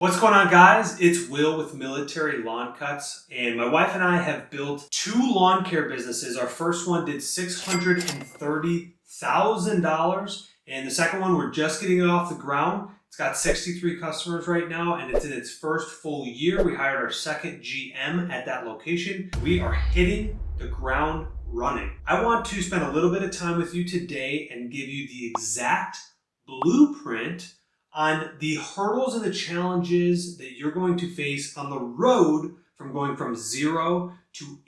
What's going on, guys? It's Will with Military Lawn Cuts, and my wife and I have built two lawn care businesses. Our first one did $630,000, and the second one, we're just getting it off the ground. It's got 63 customers right now, and it's in its first full year. We hired our second GM at that location. We are hitting the ground running. I want to spend a little bit of time with you today and give you the exact blueprint on the hurdles and the challenges that you're going to face on the road from going from $0 to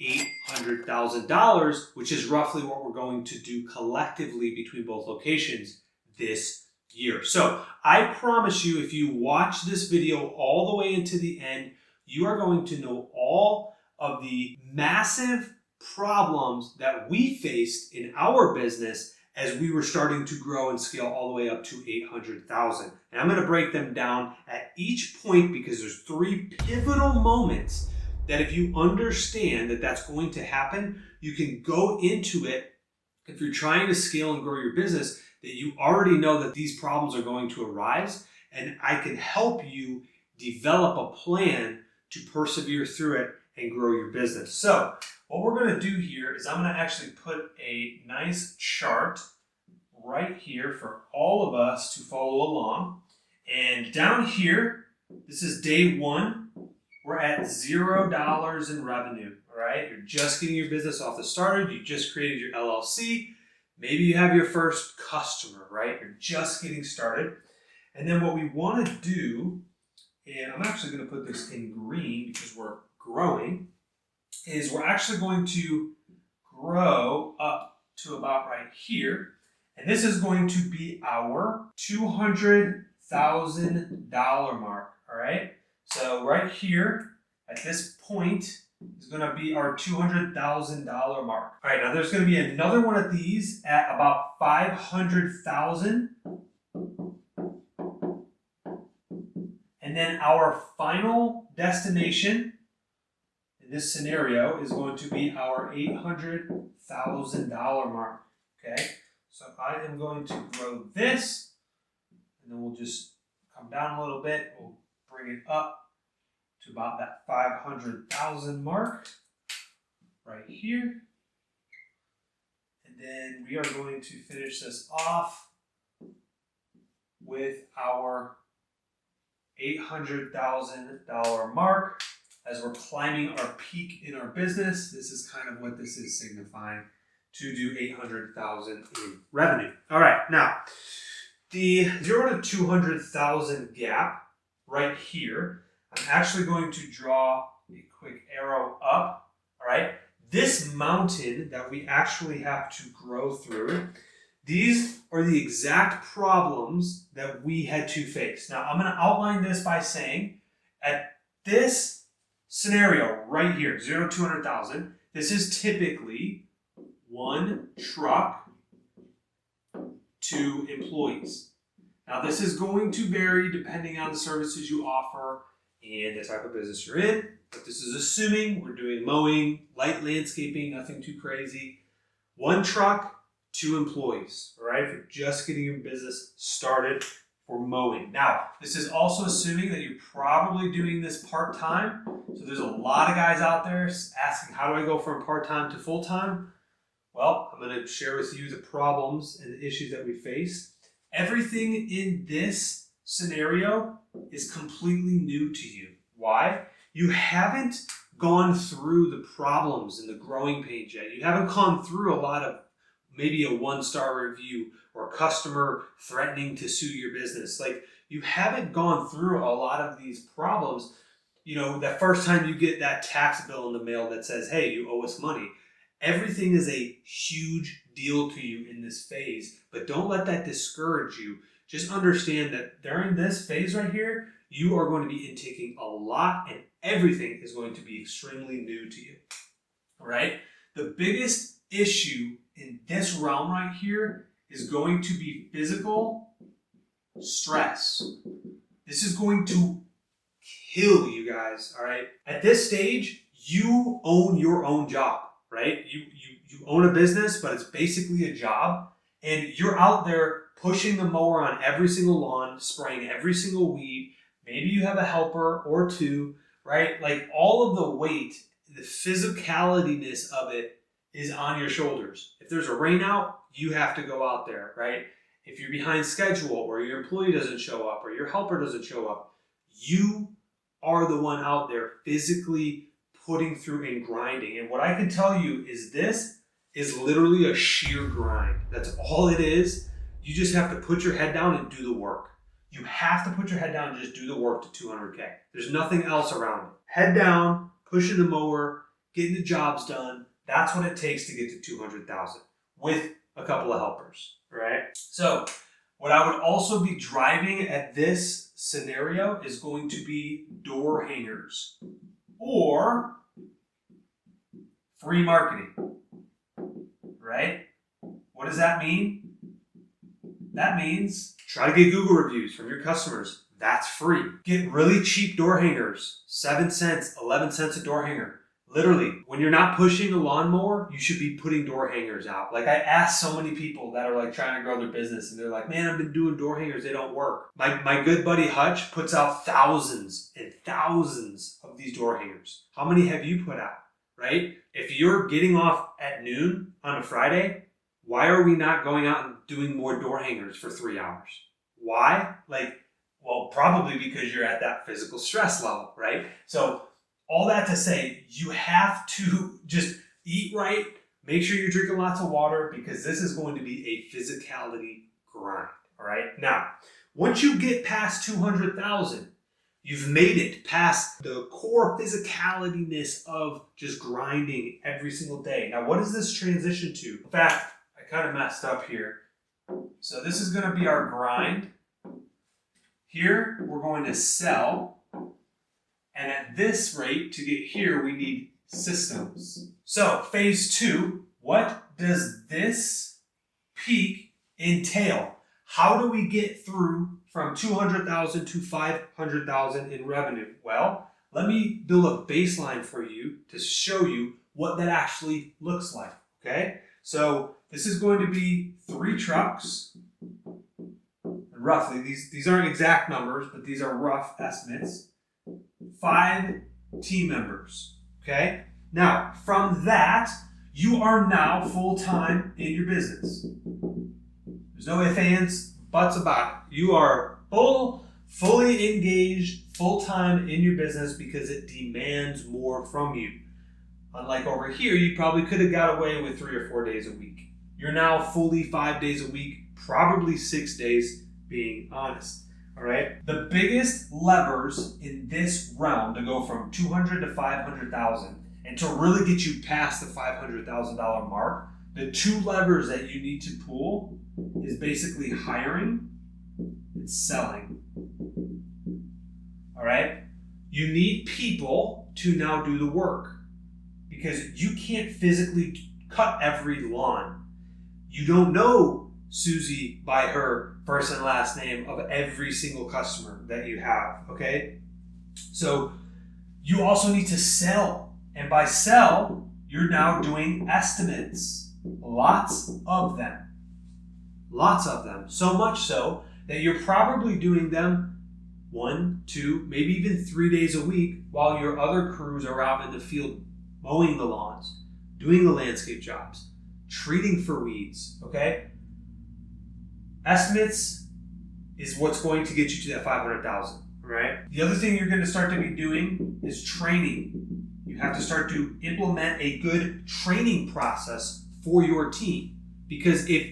$800,000, which is roughly what we're going to do collectively between both locations this year. So I promise you, if you watch this video all the way into the end, you are going to know all of the massive problems that we faced in our business as we were starting to grow and scale all the way up to 800,000. And I'm gonna break them down at each point because there's three pivotal moments that if you understand that that's going to happen, you can go into it. If you're trying to scale and grow your business, that you already know that these problems are going to arise, and I can help you develop a plan to persevere through it and grow your business. So what we're going to do here is I'm going to actually put a nice chart right here for all of us to follow along. And down here, this is day one. We're at $0 in revenue. All right, you're just getting your business off the starter. You just created your LLC. Maybe you have your first customer, right? You're just getting started. And then what we want to do, and I'm actually going to put this in green because we're growing, is we're actually going to grow up to about right here. And this is going to be our $200,000 mark, all right? So right here at this point is going to be our $200,000 mark. All right, now there's going to be another one of these at about 500,000. And then our final destination this scenario is going to be our $800,000 mark, okay? So I am going to grow this, and then we'll just come down a little bit. We'll bring it up to about that 500,000 mark right here. And then we are going to finish this off with our $800,000 mark. As we're climbing our peak in our business, this is kind of what this is signifying, to do 800,000 in revenue. All right, now the 0 to 200,000 gap right here, I'm actually going to draw a quick arrow up. All right, this mountain that we actually have to grow through, these are the exact problems that we had to face. Now I'm going to outline this by saying at this scenario right here, 0 to 200,000, this is typically one truck, 2 employees. Now this is going to vary depending on the services you offer and the type of business you're in, but this is assuming we're doing mowing, light landscaping, nothing too crazy. One truck, 2 employees, all right? If you're just getting your business started for mowing. Now, this is also assuming that you're probably doing this part-time. So there's a lot of guys out there asking, how do I go from part-time to full-time? Well, I'm going to share with you the problems and the issues that we face. Everything in this scenario is completely new to you. Why? You haven't gone through the problems and the growing pains yet. You haven't gone through a lot of maybe a 1-star review or a customer threatening to sue your business. Like, you haven't gone through a lot of these problems. You know, the first time you get that tax bill in the mail that says, hey, you owe us money. Everything is a huge deal to you in this phase, but don't let that discourage you. Just understand that during this phase right here, you are going to be intaking a lot, and everything is going to be extremely new to you. All right? The biggest issue in this realm right here is going to be physical stress. This is going to kill you guys, all right? At this stage, you own your own job, right? You own a business, but it's basically a job, and you're out there pushing the mower on every single lawn, spraying every single weed, Maybe you have a helper or two, right? Like all of the weight, the physicalityness of it is on your shoulders. If there's a rain out, you have to go out there, right? If you're behind schedule or your employee doesn't show up or your helper doesn't show up, you are the one out there physically putting through and grinding. And what I can tell you is this is literally a sheer grind. That's all it is. You just have to put your head down and do the work. You have to put your head down and just do the work to 200K. There's nothing else around it. Head down, pushing the mower, getting the jobs done. That's what it takes to get to 200,000 with a couple of helpers, right? So what I would also be driving at this scenario is going to be door hangers or free marketing, right? What does that mean? That means try to get Google reviews from your customers. That's free. Get really cheap door hangers, 7 cents, 11 cents a door hanger. Literally, when you're not pushing a lawnmower, you should be putting door hangers out. Like I ask so many people that are like trying to grow their business and they're like, man, I've been doing door hangers. They don't work. My good buddy Hutch puts out thousands and thousands of these door hangers. How many have you put out, right? If you're getting off at noon on a Friday, why are we not going out and doing more door hangers for 3 hours? Why? Well, probably because you're at that physical stress level, right? So all that to say, you have to just eat right, make sure you're drinking lots of water because this is going to be a physicality grind, all right? Now, once you get past 200,000, you've made it past the core physicalityness of just grinding every single day. Now, what does this transition to? In fact, I kind of messed up here. So this is going to be our grind. Here, we're going to sell. And at this rate, to get here, we need systems. So phase 2, what does this peak entail? How do we get through from 200,000 to 500,000 in revenue? Well, let me build a baseline for you to show you what that actually looks like, okay? So this is going to be 3 trucks. Roughly, these aren't exact numbers, but these are rough estimates. 5 team members, okay? Now, from that, you are now full-time in your business. There's no ifs, ands, buts about it. You are fully engaged, full-time in your business because it demands more from you. Unlike over here, you probably could have got away with 3 or 4 days a week. You're now fully 5 days a week, probably 6 days, being honest. All right. The biggest levers in this realm to go from 200 to 500,000 and to really get you past the $500,000 mark, the 2 levers that you need to pull is basically hiring and selling. All right. You need people to now do the work because you can't physically cut every lawn. You don't know Susie by her first and last name of every single customer that you have, okay? So you also need to sell. And by sell, you're now doing estimates. Lots of them. Lots of them. So much so that you're probably doing them 1, 2, maybe even 3 days a week while your other crews are out in the field mowing the lawns, doing the landscape jobs, treating for weeds, okay? Estimates is what's going to get you to that 500,000, right? The other thing you're going to start to be doing is training. You have to start to implement a good training process for your team. Because if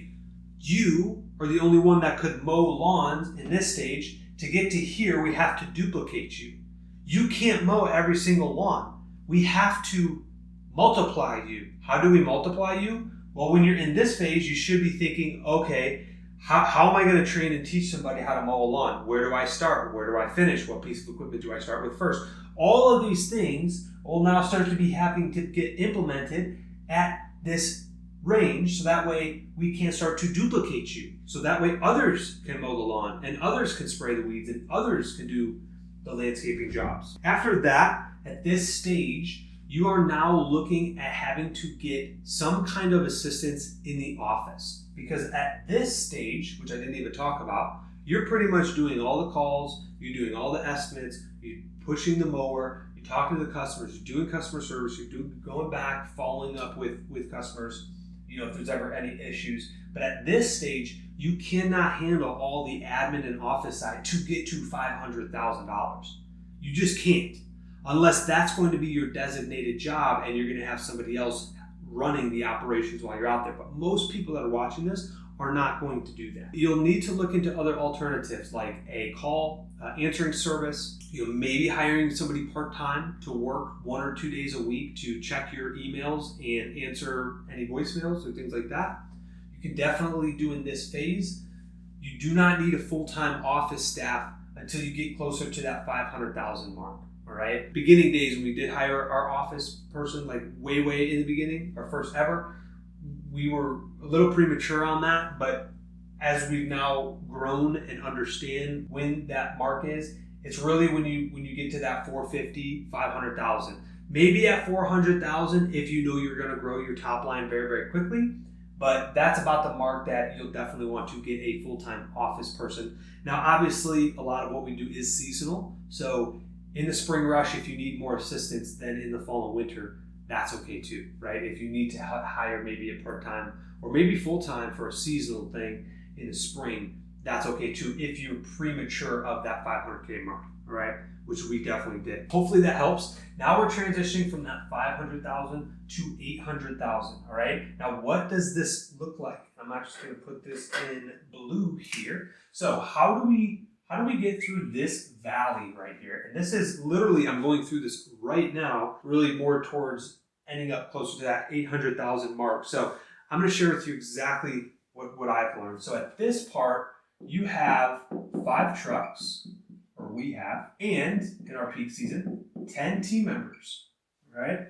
you are the only one that could mow lawns in this stage, to get to here, we have to duplicate you. You can't mow every single lawn. We have to multiply you. How do we multiply you? Well, when you're in this phase, you should be thinking, okay, how am I going to train and teach somebody how to mow a lawn? Where do I start? Where do I finish? What piece of equipment do I start with first? All of these things will now start to be having to get implemented at this range, so that way we can start to duplicate you. So that way others can mow the lawn and others can spray the weeds and others can do the landscaping jobs. After that, at this stage, you are now looking at having to get some kind of assistance in the office. Because at this stage, which I didn't even talk about, you're pretty much doing all the calls, you're doing all the estimates, you're pushing the mower, you're talking to the customers, you're doing customer service, you're going back, following up with customers, if there's ever any issues. But at this stage, you cannot handle all the admin and office side to get to $500,000. You just can't, unless that's going to be your designated job and you're going to have somebody else running the operations while you're out there. But most people that are watching this are not going to do that. You'll need to look into other alternatives like a call answering service, maybe hiring somebody part-time to work 1 or 2 days a week to check your emails and answer any voicemails or things like that. You can definitely do in this phase. You do not need a full-time office staff until you get closer to that 500,000 mark. All right. Beginning days when we did hire our office person, like way in the beginning, our first ever, we were a little premature on that. But as we've now grown and understand when that mark is, it's really when you get to that 450, 500,000. Maybe at 400,000 if you know you're going to grow your top line very, very quickly. But that's about the mark that you'll definitely want to get a full-time office person. Now, obviously, a lot of what we do is seasonal. So in the spring rush, if you need more assistance than in the fall and winter, that's okay too, right? If you need to hire maybe a part-time or maybe full-time for a seasonal thing in the spring, that's okay too if you're premature of that 500K mark, all right? Which we definitely did. Hopefully that helps. Now we're transitioning from that 500,000 to 800,000, all right? Now what does this look like? I'm actually gonna put this in blue here. So how do we get through this valley right here? And this is literally, I'm going through this right now, really more towards ending up closer to that 800,000 mark. So I'm going to share with you exactly what I've learned. So at this part, you have 5 trucks, or we have, and in our peak season, 10 team members, right?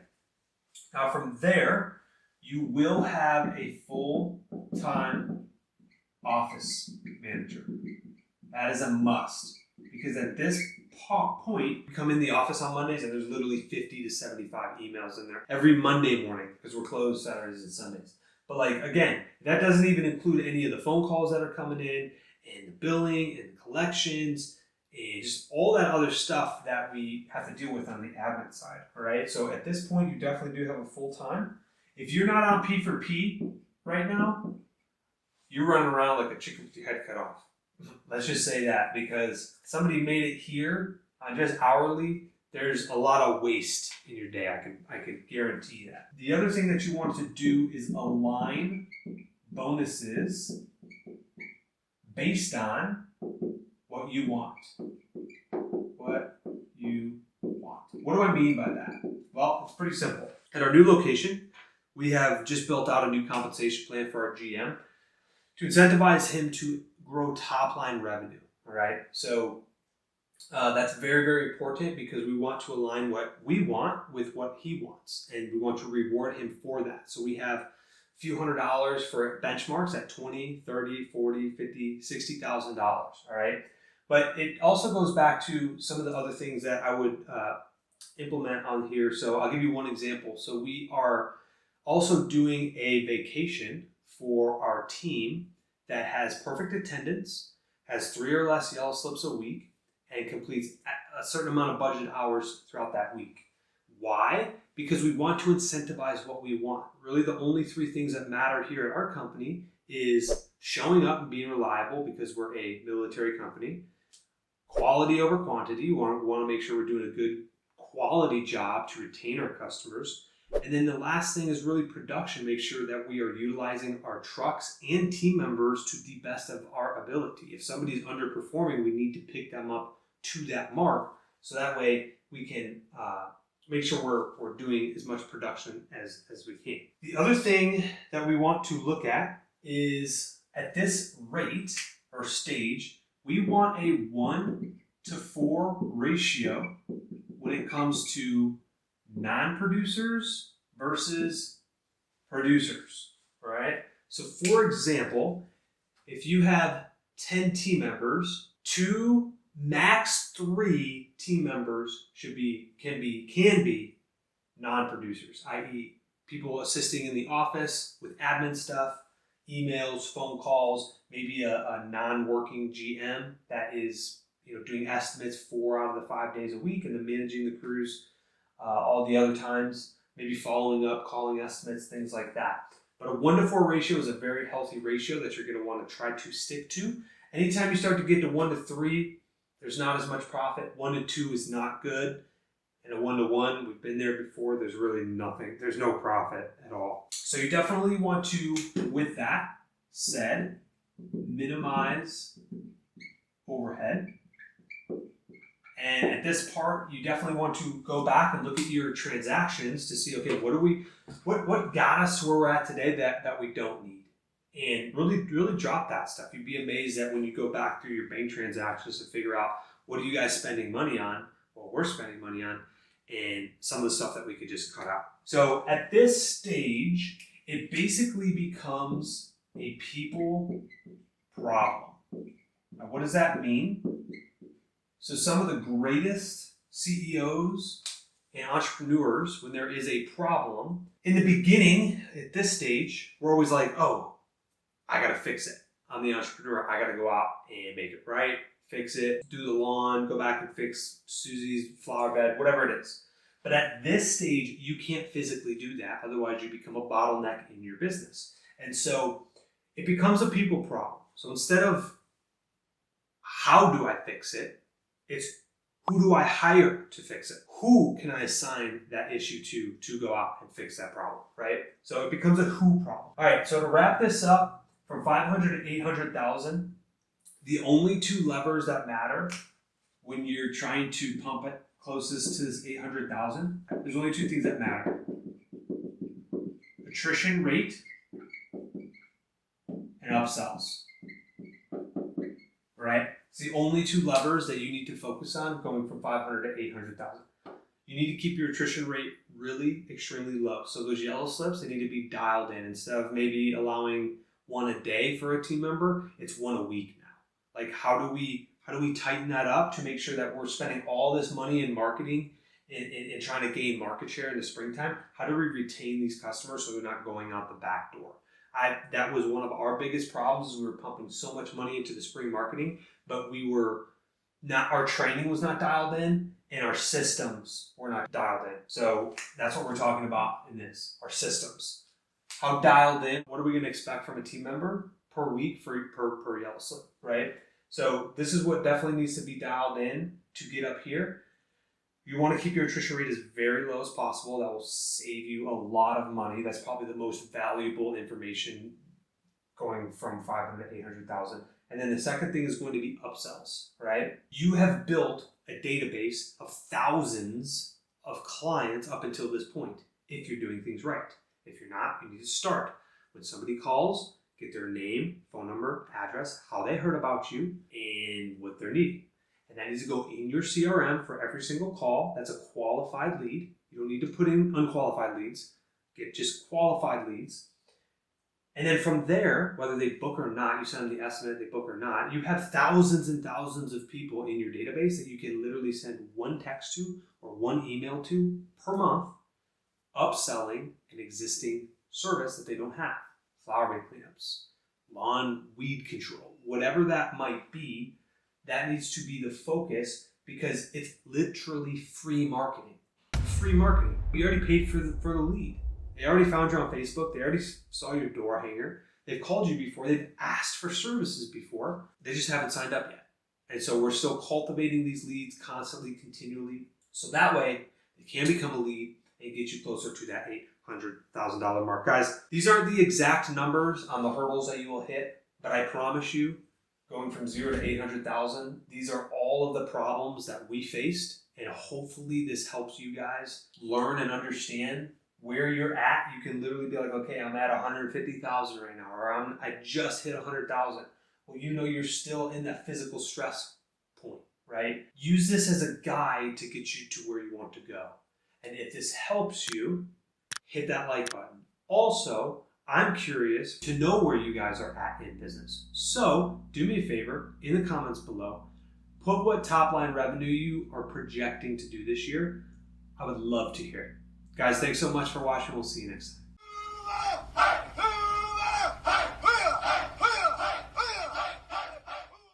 Now from there, you will have a full-time office manager. That is a must, because at this point, you come in the office on Mondays and there's literally 50 to 75 emails in there every Monday morning because we're closed Saturdays and Sundays. But again, that doesn't even include any of the phone calls that are coming in and the billing and collections and just all that other stuff that we have to deal with on the admin side, all right? So at this point, you definitely do have a full-time. If you're not on P for P right now, you're running around like a chicken with your head cut off. Let's just say that, because somebody made it here on just hourly, there's a lot of waste in your day. I can guarantee that. The other thing that you want to do is align bonuses based on what you want. What you want. What do I mean by that? Well, it's pretty simple. At our new location, we have just built out a new compensation plan for our GM to incentivize him to grow top line revenue, all right? So that's very, very important because we want to align what we want with what he wants, and we want to reward him for that. So we have a few $100s for benchmarks at $20, $30, $40, $50, $60,000, all right? But it also goes back to some of the other things that I would implement on here. So I'll give you one example. So we are also doing a vacation for our team that has perfect attendance, has 3 or less yellow slips a week, and completes a certain amount of budget hours throughout that week. Why? Because we want to incentivize what we want. Really, the only 3 things that matter here at our company is showing up and being reliable, because we're a military company, quality over quantity. We want to make sure we're doing a good quality job to retain our customers. And then the last thing is really production. Make sure that we are utilizing our trucks and team members to the best of our ability. If somebody's underperforming, we need to pick them up to that mark, so that way we can make sure we're doing as much production as we can. The other thing that we want to look at is, at this rate or stage, we want a 1-to-4 ratio when it comes to non-producers versus producers, right? So for example, if you have 10 team members, 2, max 3 team members can be non-producers, i.e. people assisting in the office with admin stuff, emails, phone calls, maybe a non-working GM that is doing estimates 4 out of the 5 days a week and then managing the crews all the other times, maybe following up, calling estimates, things like that. But a 1-to-4 ratio is a very healthy ratio that you're going to want to try to stick to. Anytime you start to get to 1-to-3, there's not as much profit. 1-to-2 is not good. And a 1-to-1, we've been there before, there's really nothing. There's no profit at all. So you definitely want to, with that said, minimize overhead. And at this part, you definitely want to go back and look at your transactions to see, okay, what got us to where we're at today that we don't need? And really drop that stuff. You'd be amazed that when you go back through your bank transactions to figure out what are you guys spending money on, what we're spending money on, and some of the stuff that we could just cut out. So at this stage, it basically becomes a people problem. Now, what does that mean? So some of the greatest CEOs and entrepreneurs, when there is a problem, in the beginning, at this stage, we're always like, oh, I gotta fix it. I'm the entrepreneur. I gotta go out and make it right, fix it, do the lawn, go back and fix Susie's flower bed, whatever it is. But at this stage, you can't physically do that. Otherwise, you become a bottleneck in your business. And so it becomes a people problem. So instead of how do I fix it, it's who do I hire to fix it? Who can I assign that issue to go out and fix that problem, right? So it becomes a who problem. All right, so to wrap this up, from 500 to 800,000, the only 2 levers that matter when you're trying to pump it closest to this 800,000, there's only 2 things that matter. Attrition rate and upsells, right? It's the only 2 levers that you need to focus on going from 500 to 800,000. You need to keep your attrition rate really extremely low. So those yellow slips, they need to be dialed in. Instead of maybe allowing 1 a day for a team member, it's 1 a week now. Like how do we tighten that up to make sure that we're spending all this money in marketing and trying to gain market share in the springtime? How do we retain these customers so they're not going out the back door? That was one of our biggest problems. We were pumping so much money into the spring marketing, but our training was not dialed in and our systems were not dialed in. So that's what we're talking about in this, our systems. How dialed in, what are we going to expect from a team member per week per yellow slip, right? So this is what definitely needs to be dialed in to get up here. You want to keep your attrition rate as very low as possible. That will save you a lot of money. That's probably the most valuable information going from 500 to 800,000. And then the second thing is going to be upsells, right? You have built a database of thousands of clients up until this point, if you're doing things right. If you're not, you need to start. When somebody calls, get their name, phone number, address, how they heard about you, and what they're needing. And that needs to go in your CRM for every single call. That's a qualified lead. You don't need to put in unqualified leads. Get just qualified leads. And then from there, whether they book or not, you send them the estimate, they book or not, you have thousands and thousands of people in your database that you can literally send 1 text to or 1 email to per month, upselling an existing service that they don't have. Flower bed cleanups, lawn weed control, whatever that might be, that needs to be the focus because it's literally free marketing. Free marketing. You already paid for the lead. They already found you on Facebook. They already saw your door hanger. They've called you before. They've asked for services before. They just haven't signed up yet. And so we're still cultivating these leads constantly, continually. So that way, they can become a lead and get you closer to that $800,000 mark. Guys, these aren't the exact numbers on the hurdles that you will hit, but I promise you, going from 0 to 800,000, these are all of the problems that we faced. And hopefully this helps you guys learn and understand where you're at. You can literally be like, okay, I'm at 150,000 right now, or I just hit 100,000. Well, you know you're still in that physical stress point, right? Use this as a guide to get you to where you want to go. And if this helps you, hit that like button. Also, I'm curious to know where you guys are at in business. So do me a favor, in the comments below, put what top line revenue you are projecting to do this year. I would love to hear it. Guys, thanks so much for watching. We'll see you next time.